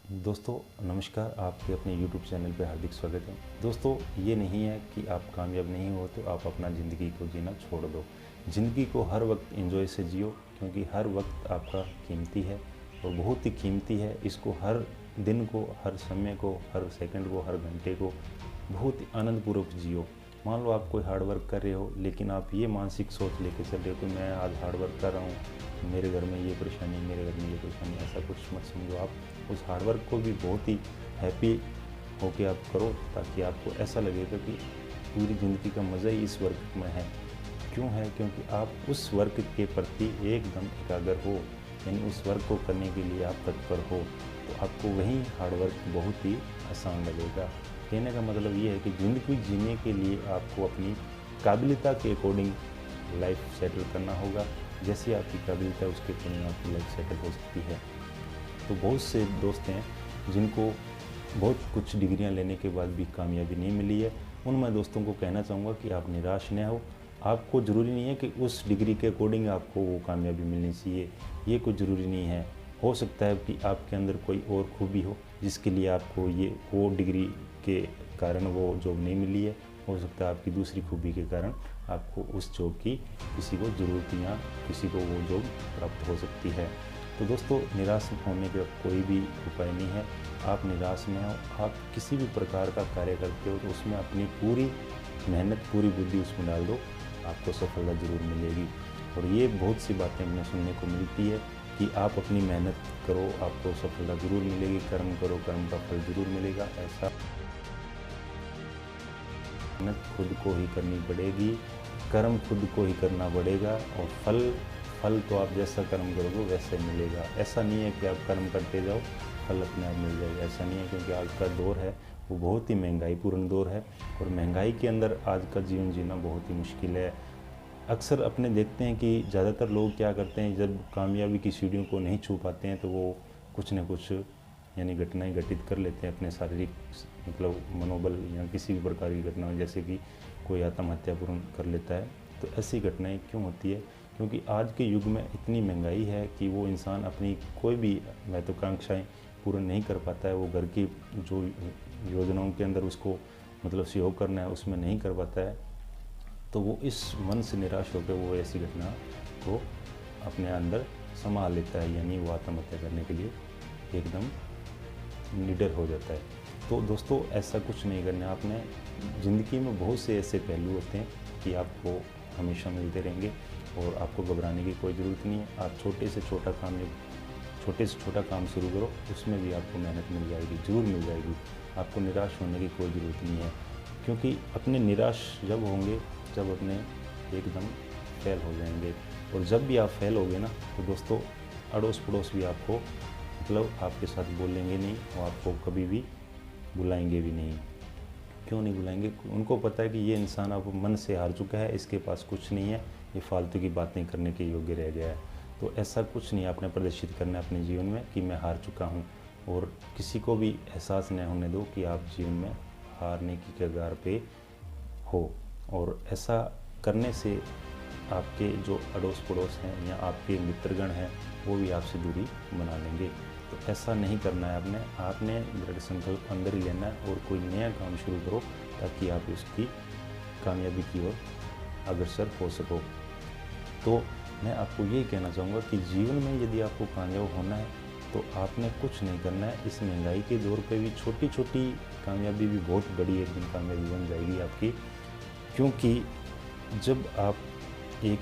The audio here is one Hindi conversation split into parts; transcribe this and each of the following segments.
दोस्तों नमस्कार, आपके अपने YouTube चैनल पे हार्दिक स्वागत है। दोस्तों ये नहीं है कि आप कामयाब नहीं हो तो आप अपना ज़िंदगी को जीना छोड़ दो। ज़िंदगी को हर वक्त एंजॉय से जियो, क्योंकि हर वक्त आपका कीमती है और बहुत ही कीमती है। इसको हर दिन को, हर समय को, हर सेकंड को, हर घंटे को बहुत ही आनंदपूर्वक जियो। मान लो आप कोई हार्ड वर्क कर रहे हो, लेकिन आप ये मानसिक सोच लेके चल रहे हो कि मैं आज हार्ड वर्क कर रहा हूँ, मेरे घर में ये परेशानी, मेरे घर में ये परेशानी, ऐसा कुछ मत समझो। आप उस हार्ड वर्क को भी बहुत ही हैप्पी होके आप करो, ताकि आपको ऐसा लगेगा कि पूरी ज़िंदगी का मज़ा ही इस वर्क में है। क्यों है? क्योंकि आप उस वर्क के प्रति एकदम एकाग्र हो, यानी उस वर्क को करने के लिए आप तत्पर हो, तो आपको वहीं हार्ड वर्क बहुत ही आसान लगेगा। कहने का मतलब ये है कि ज़िंदगी जीने के लिए आपको अपनी काबिलियता के अकॉर्डिंग लाइफ सेटल करना होगा। जैसी आपकी काबिलियत है उसके अकॉर्डिंग आपकी लाइफ सेटल हो सकती है। तो बहुत से दोस्त हैं जिनको बहुत कुछ डिग्रियां लेने के बाद भी कामयाबी नहीं मिली है। उन मैं दोस्तों को कहना चाहूँगा कि आप निराश न हो। आपको ज़रूरी नहीं है कि उस डिग्री के अकॉर्डिंग आपको वो कामयाबी मिलनी चाहिए, ये कुछ ज़रूरी नहीं है। हो सकता है कि आपके अंदर कोई और खूबी हो जिसके लिए आपको ये वो डिग्री के कारण वो जॉब नहीं मिली है। हो सकता है आपकी दूसरी खूबी के कारण आपको उस जॉब की किसी को ज़रूरत या किसी को वो जॉब प्राप्त हो सकती है। तो दोस्तों निराश होने का कोई भी उपाय नहीं है। आप निराश न हो। आप किसी भी प्रकार का कार्य करते हो तो उसमें अपनी पूरी मेहनत, पूरी बुद्धि उसमें डाल दो, आपको सफलता ज़रूर मिलेगी। और ये बहुत सी बातें हमें सुनने को मिलती है कि आप अपनी मेहनत करो, आपको सफलता ज़रूर मिलेगी, कर्म करो, कर्म का फल ज़रूर मिलेगा। ऐसा मेहनत खुद को ही करनी पड़ेगी, कर्म खुद को ही करना पड़ेगा, और फल तो आप जैसा कर्म करोगे वैसा ही मिलेगा। ऐसा नहीं है कि आप कर्म करते जाओ फल अपने आप मिल जाएगा, ऐसा नहीं है। क्योंकि आज का दौर है वो बहुत ही महंगाईपूर्ण दौर है, और महंगाई के अंदर आज का जीवन जीना बहुत ही मुश्किल है। अक्सर अपने देखते हैं कि ज़्यादातर लोग क्या करते हैं, जब कामयाबी की सीढ़ियों को नहीं छू पाते हैं तो वो कुछ न कुछ यानी घटनाएं घटित कर लेते हैं अपने शारीरिक मतलब मनोबल या किसी भी प्रकार की घटना, जैसे कि कोई आत्महत्या पूर्ण कर लेता है। तो ऐसी घटनाएं क्यों होती है? क्योंकि आज के युग में इतनी महंगाई है कि वो इंसान अपनी कोई भी महत्वाकांक्षाएं पूर्ण नहीं कर पाता है। वो घर की जो योजनाओं के अंदर उसको मतलब सहयोग करना है उसमें नहीं कर पाता है। तो वो इस मन से निराश होकर वो ऐसी घटना को अपने अंदर संभाल लेता है, यानी वो आत्महत्या करने के लिए एकदम निडर हो जाता है। तो दोस्तों ऐसा कुछ नहीं करना है आपने। ज़िंदगी में बहुत से ऐसे पहलू होते हैं कि आपको हमेशा मिलते रहेंगे और आपको घबराने की कोई ज़रूरत नहीं है। आप छोटे से छोटा काम शुरू करो, उसमें भी आपको मेहनत मिल जाएगी, ज़रूर मिल जाएगी। आपको निराश होने की कोई ज़रूरत नहीं है, क्योंकि अपने निराश जब होंगे जब अपने एकदम फेल हो जाएंगे। और जब भी आप फेल होगे ना, तो दोस्तों अड़ोस पड़ोस भी आपको मतलब आपके साथ बोलेंगे नहीं और आपको कभी भी बुलाएंगे भी नहीं। क्यों नहीं बुलाएंगे? उनको पता है कि ये इंसान अब मन से हार चुका है, इसके पास कुछ नहीं है, ये फालतू की बातें करने के योग्य रह गया है। तो ऐसा कुछ नहीं आपने प्रदर्शित करना है अपने जीवन में कि मैं हार चुका हूँ, और किसी को भी एहसास न होने दो कि आप जीवन में हारने की कगार पे हो। और ऐसा करने से आपके जो अड़ोस पड़ोस हैं या आपके मित्रगण हैं वो भी आपसे दूरी बना लेंगे। तो ऐसा नहीं करना है आपने दृढ़ संकल्प अंदर ही लेना है और कोई नया काम शुरू करो, ताकि आप उसकी कामयाबी की ओर अग्रसर हो सको। तो मैं आपको यही कहना चाहूँगा कि जीवन में यदि आपको कामयाब होना है तो आपने कुछ नहीं करना है। इस महंगाई के दौर पे भी छोटी छोटी कामयाबी भी बहुत बड़ी एक दिन कामयाबी बन जाएगी आपकी। क्योंकि जब आप एक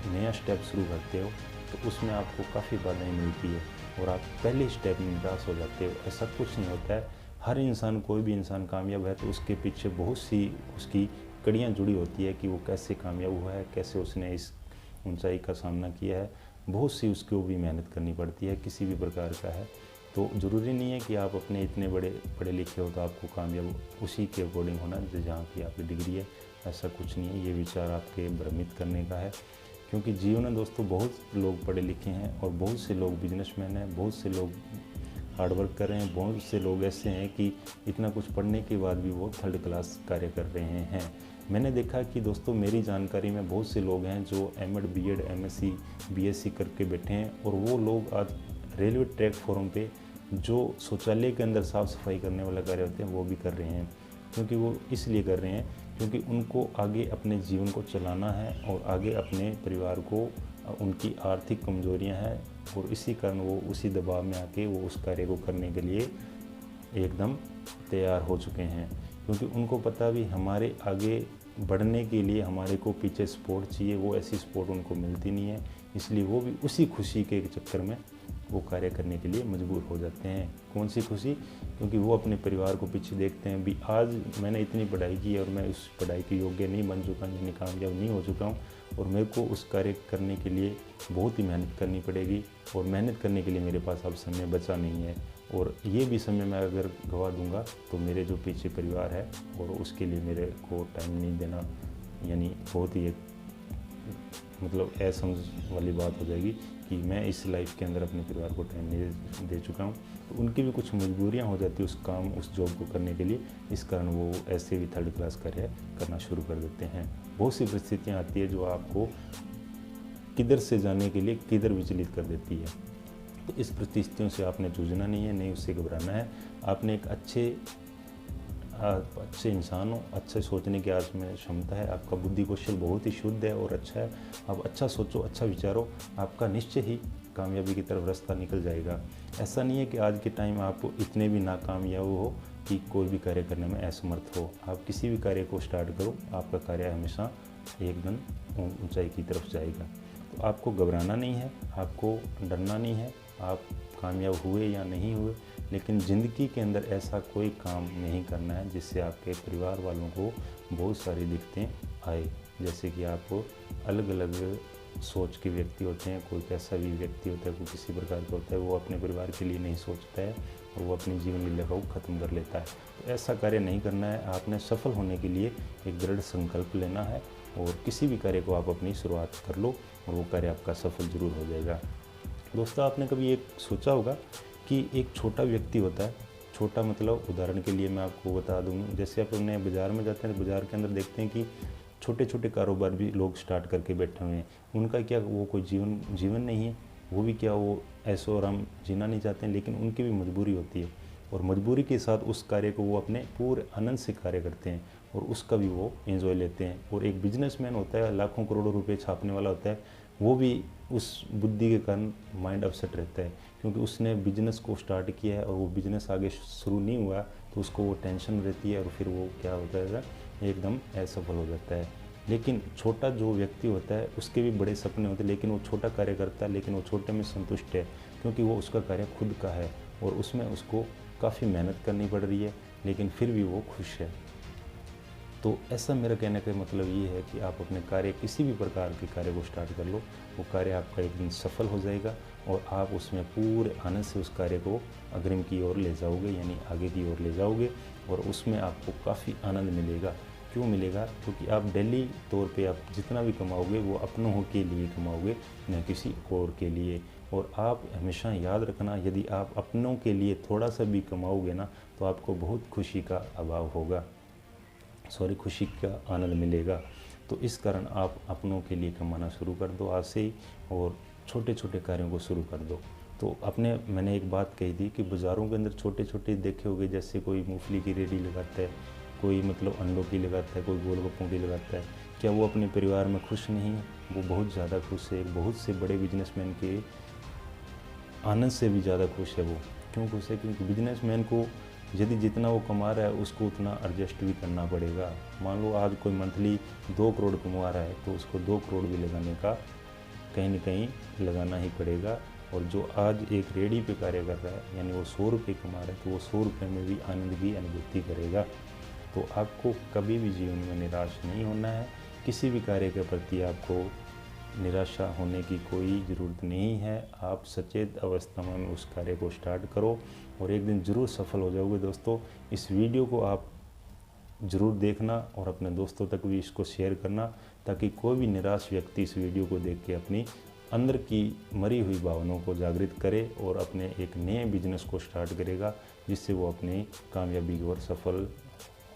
नया स्टेप शुरू करते हो तो उसमें आपको काफ़ी बाधाएं मिलती है और आप पहले स्टेप में निराश हो जाते हो। ऐसा कुछ नहीं होता है। हर इंसान, कोई भी इंसान कामयाब है तो उसके पीछे बहुत सी उसकी कड़ियाँ जुड़ी होती है कि वो कैसे कामयाब हुआ है, कैसे उसने इस ऊंचाई का सामना किया है। बहुत सी उसको भी मेहनत करनी पड़ती है, किसी भी प्रकार का है। तो ज़रूरी नहीं है कि आप अपने इतने बड़े पढ़े लिखे हो तो आपको कामयाब उसी के अकॉर्डिंग होना जहाँ की आपकी डिग्री है। ऐसा कुछ नहीं है, ये विचार आपके भ्रमित करने का है। क्योंकि जीवन में दोस्तों बहुत लोग पढ़े लिखे हैं और बहुत से लोग बिजनेसमैन हैं, बहुत से लोग हार्ड वर्क कर रहे हैं, बहुत से लोग ऐसे हैं कि इतना कुछ पढ़ने के बाद भी वो थर्ड क्लास कार्य कर रहे हैं। मैंने देखा कि दोस्तों मेरी जानकारी में बहुत से लोग हैं जो एमएड, बीएड, एमएससी, बीएससी करके बैठे हैं, और वो लोग आज रेलवे ट्रैक फॉर्म पे जो शौचालय के अंदर साफ़ सफाई करने वाला कार्य होते हैं वो भी कर रहे हैं, क्योंकि वो इसलिए कर रहे हैं क्योंकि उनको आगे अपने जीवन को चलाना है और आगे अपने परिवार को, उनकी आर्थिक कमजोरियां हैं और इसी कारण वो उसी दबाव में आके वो उस कार्य को करने के लिए एकदम तैयार हो चुके हैं। क्योंकि उनको पता भी हमारे आगे बढ़ने के लिए हमारे को पीछे सपोर्ट चाहिए, वो ऐसी सपोर्ट उनको मिलती नहीं है, इसलिए वो भी उसी खुशी के चक्कर में वो कार्य करने के लिए मजबूर हो जाते हैं। कौन सी खुशी? क्योंकि वो अपने परिवार को पीछे देखते हैं, भी आज मैंने इतनी पढ़ाई की और मैं उस पढ़ाई के योग्य नहीं बन चुका, यानी कामयाब नहीं हो चुका हूँ और मेरे को उस कार्य करने के लिए बहुत ही मेहनत करनी पड़ेगी और मेहनत करने के लिए मेरे पास अब समय बचा नहीं है और ये भी समय मैं अगर गंवा दूंगा तो मेरे जो पीछे परिवार है और उसके लिए मेरे को टाइम नहीं देना, यानी बहुत ही एक मतलब असमझ वाली बात हो जाएगी कि मैं इस लाइफ के अंदर अपने परिवार को टाइम नहीं दे चुका हूँ। तो उनकी भी कुछ मजबूरियाँ हो जाती है उस काम, उस जॉब को करने के लिए, इस कारण वो ऐसे भी थर्ड क्लास कार्य करना शुरू कर देते हैं। बहुत सी परिस्थितियाँ आती है जो आपको किधर से जाने के लिए किधर विचलित कर देती है। तो इस परिस्थितियों से आपने जूझना नहीं है, नहीं उससे घबराना है। आपने एक अच्छे इंसान हो, अच्छे सोचने की आज में क्षमता है, आपका बुद्धि कौशल बहुत ही शुद्ध है और अच्छा है। आप अच्छा सोचो, अच्छा विचारो, आपका निश्चय ही कामयाबी की तरफ रास्ता निकल जाएगा। ऐसा नहीं है कि आज के टाइम आप इतने भी नाकामयाब हो कि कोई भी कार्य करने में असमर्थ हो। आप किसी भी कार्य को स्टार्ट करो, आपका कार्य हमेशा एकदम ऊंचाई की तरफ जाएगा। तो आपको घबराना नहीं है, आपको डरना नहीं है। आप कामयाब हुए या नहीं हुए, लेकिन ज़िंदगी के अंदर ऐसा कोई काम नहीं करना है जिससे आपके परिवार वालों को बहुत सारी दिक्कतें आए। जैसे कि आप अलग अलग सोच के व्यक्ति होते हैं, कोई कैसा भी व्यक्ति होता है, कोई किसी प्रकार का होता है, वो अपने परिवार के लिए नहीं सोचता है और वो अपनी जीवन लीला को ख़त्म कर लेता है। तो ऐसा कार्य नहीं करना है। आपने सफल होने के लिए एक दृढ़ संकल्प लेना है और किसी भी कार्य को आप अपनी शुरुआत कर लो और वो कार्य आपका सफल ज़रूर हो जाएगा। दोस्तों, आपने कभी एक सोचा होगा कि एक छोटा व्यक्ति होता है, छोटा मतलब उदाहरण के लिए मैं आपको बता दूँ, जैसे आप अपने बाज़ार में जाते हैं, बाज़ार के अंदर देखते हैं कि छोटे छोटे कारोबार भी लोग स्टार्ट करके बैठे हुए हैं। उनका क्या वो कोई जीवन नहीं है, वो भी क्या वो ऐशो आराम जीना नहीं चाहते हैं, लेकिन उनकी भी मजबूरी होती है और मजबूरी के साथ उस कार्य को वो अपने पूरे आनंद से कार्य करते हैं और उसका भी वो एंजॉय लेते हैं। और एक बिजनेसमैन होता है, लाखों करोड़ों रुपए छापने वाला होता है, वो भी उस बुद्धि के कारण माइंड अपसेट रहता है, क्योंकि उसने बिजनेस को स्टार्ट किया है और वो बिजनेस आगे शुरू नहीं हुआ तो उसको वो टेंशन रहती है और फिर वो क्या होता है, एकदम असफल हो जाता है। लेकिन छोटा जो व्यक्ति होता है उसके भी बड़े सपने होते हैं, लेकिन वो छोटा कार्य करता है, लेकिन वो छोटे में संतुष्ट है क्योंकि वो उसका कार्य खुद का है और उसमें उसको काफ़ी मेहनत करनी पड़ रही है, लेकिन फिर भी वो खुश है। तो ऐसा मेरा कहने का मतलब ये है कि आप अपने कार्य, किसी भी प्रकार के कार्य को स्टार्ट कर लो, वो कार्य आपका एक दिन सफल हो जाएगा और आप उसमें पूरे आनंद से उस कार्य को अग्रिम की ओर ले जाओगे, यानी आगे की ओर ले जाओगे और उसमें आपको काफ़ी आनंद मिलेगा। क्यों मिलेगा? क्योंकि आप डेली तौर पे आप जितना भी कमाओगे वो अपनों के लिए कमाओगे, न किसी और के लिए। और आप हमेशा याद रखना, यदि आप अपनों के लिए थोड़ा सा भी कमाओगे ना तो आपको बहुत खुशी का अभाव होगा, खुशी का आनंद मिलेगा। तो इस कारण आप अपनों के लिए कमाना शुरू कर दो आज से ही और छोटे छोटे कार्यों को शुरू कर दो। तो मैंने एक बात कही थी कि बाज़ारों के अंदर छोटे छोटे देखे होंगे, जैसे कोई मूंगफली की रेडी लगाता है, कोई मतलब अंडों की लगाता है, कोई गोलगप्पों की लगाता है। क्या वो अपने परिवार में खुश नहीं है? वो बहुत ज़्यादा खुश है। बहुत से बड़े बिजनेसमैन के आनंद से भी ज़्यादा खुश है वो। क्यों खुश है? क्योंकि बिजनेसमैन को यदि जितना वो कमा रहा है उसको उतना एडजस्ट भी करना पड़ेगा। मान लो आज कोई मंथली 2 करोड़ कमा रहा है तो उसको 2 करोड़ भी लगाने का कहीं न कहीं लगाना ही पड़ेगा। और जो आज एक रेडी पे कार्य कर रहा है, यानी वो 100 रुपये कमा रहा है, तो वो 100 रुपये में भी आनंद की अनुभूति करेगा। तो आपको कभी भी जीवन में निराश नहीं होना है। किसी भी कार्य के प्रति आपको निराशा होने की कोई ज़रूरत नहीं है। आप सचेत अवस्था में उस कार्य को स्टार्ट करो और एक दिन ज़रूर सफल हो जाओगे। दोस्तों, इस वीडियो को आप ज़रूर देखना और अपने दोस्तों तक भी इसको शेयर करना, ताकि कोई भी निराश व्यक्ति इस वीडियो को देख के अपनी अंदर की मरी हुई भावनाओं को जागृत करे और अपने एक नए बिजनेस को स्टार्ट करेगा, जिससे वो अपनी कामयाबी की ओर सफल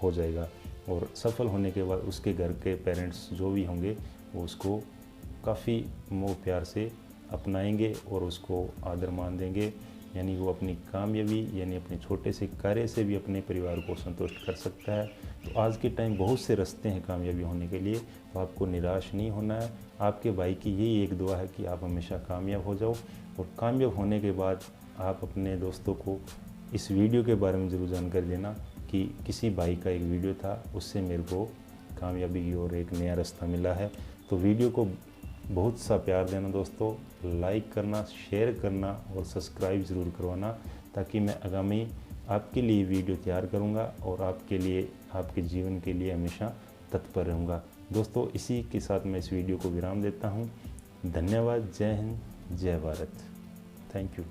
हो जाएगा। और सफल होने के बाद उसके घर के पेरेंट्स जो भी होंगे वो उसको काफ़ी मोह प्यार से अपनाएंगे और उसको आदर मान देंगे। यानी वो अपनी कामयाबी यानी अपने छोटे से कार्य से भी अपने परिवार को संतुष्ट कर सकता है। तो आज के टाइम बहुत से रास्ते हैं कामयाबी होने के लिए, तो आपको निराश नहीं होना है। आपके भाई की यही एक दुआ है कि आप हमेशा कामयाब हो जाओ, और कामयाब होने के बाद आप अपने दोस्तों को इस वीडियो के बारे में ज़रूर जानकारी देना कि किसी भाई का एक वीडियो था, उससे मेरे को कामयाबी की ओर एक नया रास्ता मिला है। तो वीडियो को बहुत सा प्यार देना दोस्तों, लाइक करना, शेयर करना और सब्सक्राइब ज़रूर करवाना, ताकि मैं आगामी आपके लिए वीडियो तैयार करूंगा और आपके लिए, आपके जीवन के लिए हमेशा तत्पर रहूंगा। दोस्तों इसी के साथ मैं इस वीडियो को विराम देता हूं। धन्यवाद। जय हिंद, जय भारत। Thank you.